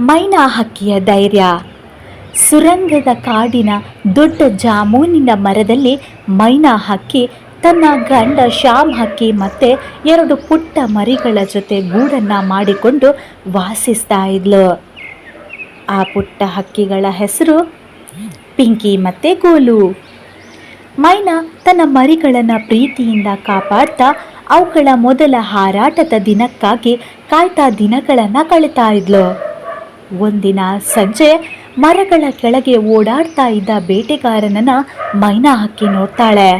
ಮೈನಾ ಹಕ್ಕಿಯ ಧೈರ್ಯ. ಸುರಂಗದ ಕಾಡಿನ ದೊಡ್ಡ ಜಾಮೂನಿನ ಮರದಲ್ಲಿ ಮೈನಾ ಹಕ್ಕಿ ತನ್ನ ಗಂಡ ಶ್ಯಾಮ್ ಹಕ್ಕಿ ಮತ್ತೆ ಎರಡು ಪುಟ್ಟ ಮರಿಗಳ ಜೊತೆ ಗೂಡನ್ನ ಮಾಡಿಕೊಂಡು ವಾಸಿಸ್ತಾ ಇದ್ಲು. ಆ ಪುಟ್ಟ ಹಕ್ಕಿಗಳ ಹೆಸರು ಪಿಂಕಿ ಮತ್ತೆ ಗೋಲು. ಮೈನಾ ತನ್ನ ಮರಿಗಳನ್ನು ಪ್ರೀತಿಯಿಂದ ಕಾಪಾಡ್ತಾ ಅವುಗಳ ಮೊದಲ ಹಾರಾಟದ ದಿನಕ್ಕಾಗಿ ಕಾಯ್ತಾ ದಿನಗಳನ್ನು ಕಳೀತಾ ಇದ್ಲು. ಒಂದಿನ ಸಂಜೆ ಮರಗಳ ಕೆಳಗೆ ಓಡಾಡ್ತಾ ಇದ್ದ ಬೇಟೆಗಾರನನ್ನ ಮೈನಾ ಹಕ್ಕಿ ನೋಡ್ತಾಳೆ.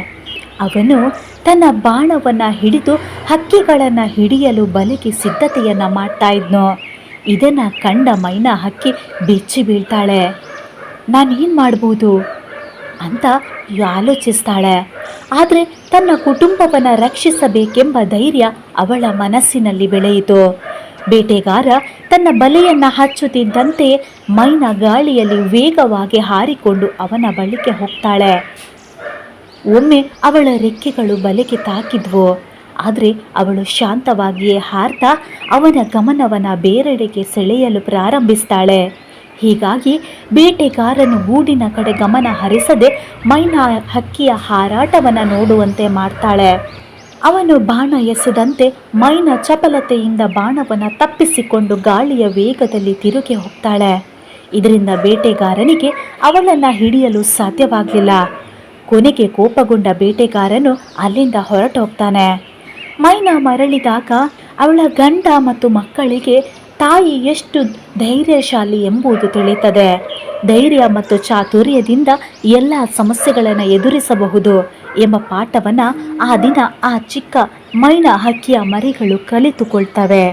ಅವನು ತನ್ನ ಬಾಣವನ್ನು ಹಿಡಿದು ಹಕ್ಕಿಗಳನ್ನು ಹಿಡಿಯಲು ಬಲೆಗೆ ಸಿದ್ಧತೆಯನ್ನು ಮಾಡ್ತಾ ಇದ್ನು. ಇದನ್ನು ಕಂಡ ಮೈನಾ ಹಕ್ಕಿ ಬೆಚ್ಚಿ ಬೀಳ್ತಾಳೆ. ನಾನೇನು ಮಾಡ್ಬೋದು ಅಂತ ಆಲೋಚಿಸ್ತಾಳೆ. ಆದರೆ ತನ್ನ ಕುಟುಂಬವನ್ನು ರಕ್ಷಿಸಬೇಕೆಂಬ ಧೈರ್ಯ ಅವಳ ಮನಸ್ಸಿನಲ್ಲಿ ಬೆಳೆಯಿತು. ಬೇಟೆಗಾರ ತನ್ನ ಬಲೆಯನ್ನು ಹಚ್ಚುತ್ತಿದ್ದಂತೆ ಮೈನಾ ಗಾಳಿಯಲ್ಲಿ ವೇಗವಾಗಿ ಹಾರಿಕೊಂಡು ಅವನ ಬಳಿಗೆ ಹೋಗ್ತಾಳೆ. ಒಮ್ಮೆ ಅವಳ ರೆಕ್ಕೆಗಳು ಬಲೆಗೆ ತಾಕಿದ್ವು. ಆದರೆ ಅವಳು ಶಾಂತವಾಗಿಯೇ ಹಾರ್ತಾ ಅವನ ಗಮನವನ್ನು ಬೇರೆಡೆಗೆ ಸೆಳೆಯಲು ಪ್ರಾರಂಭಿಸ್ತಾಳೆ. ಹೀಗಾಗಿ ಬೇಟೆಗಾರನು ಗೂಡಿನ ಕಡೆ ಗಮನ ಹರಿಸದೆ ಮೈನಾ ಹಕ್ಕಿಯ ಹಾರಾಟವನ್ನು ನೋಡುವಂತೆ ಮಾಡ್ತಾಳೆ. ಅವನು ಬಾಣ ಎಸೆದಂತೆ ಮೈನಾ ಚಪಲತೆಯಿಂದ ಬಾಣವನ್ನು ತಪ್ಪಿಸಿಕೊಂಡು ಗಾಳಿಯ ವೇಗದಲ್ಲಿ ತಿರುಗಿ ಹೋಗ್ತಾಳೆ. ಇದರಿಂದ ಬೇಟೆಗಾರನಿಗೆ ಅವಳನ್ನು ಹಿಡಿಯಲು ಸಾಧ್ಯವಾಗಲಿಲ್ಲ. ಕೊನೆಗೆ ಕೋಪಗೊಂಡ ಬೇಟೆಗಾರನು ಅಲ್ಲಿಂದ ಹೊರಟು ಹೋಗ್ತಾನೆ. ಮೈನಾ ಮರಳಿದಾಗ ಅವಳ ಗಂಡ ಮತ್ತು ಮಕ್ಕಳಿಗೆ ತಾಯಿ ಎಷ್ಟು ಧೈರ್ಯಶಾಲಿ ಎಂಬುದು ತಿಳಿಯುತ್ತದೆ. ಧೈರ್ಯ ಮತ್ತು ಚಾತುರ್ಯದಿಂದ ಎಲ್ಲ ಸಮಸ್ಯೆಗಳನ್ನು ಎದುರಿಸಬಹುದು ಎಂಬ ಪಾಠವನ್ನು ಆ ದಿನ ಆ ಚಿಕ್ಕ ಮೈನಾ ಹಕ್ಕಿಯ ಮರಿಗಳು ಕಲಿತುಕೊಳ್ತವೆ.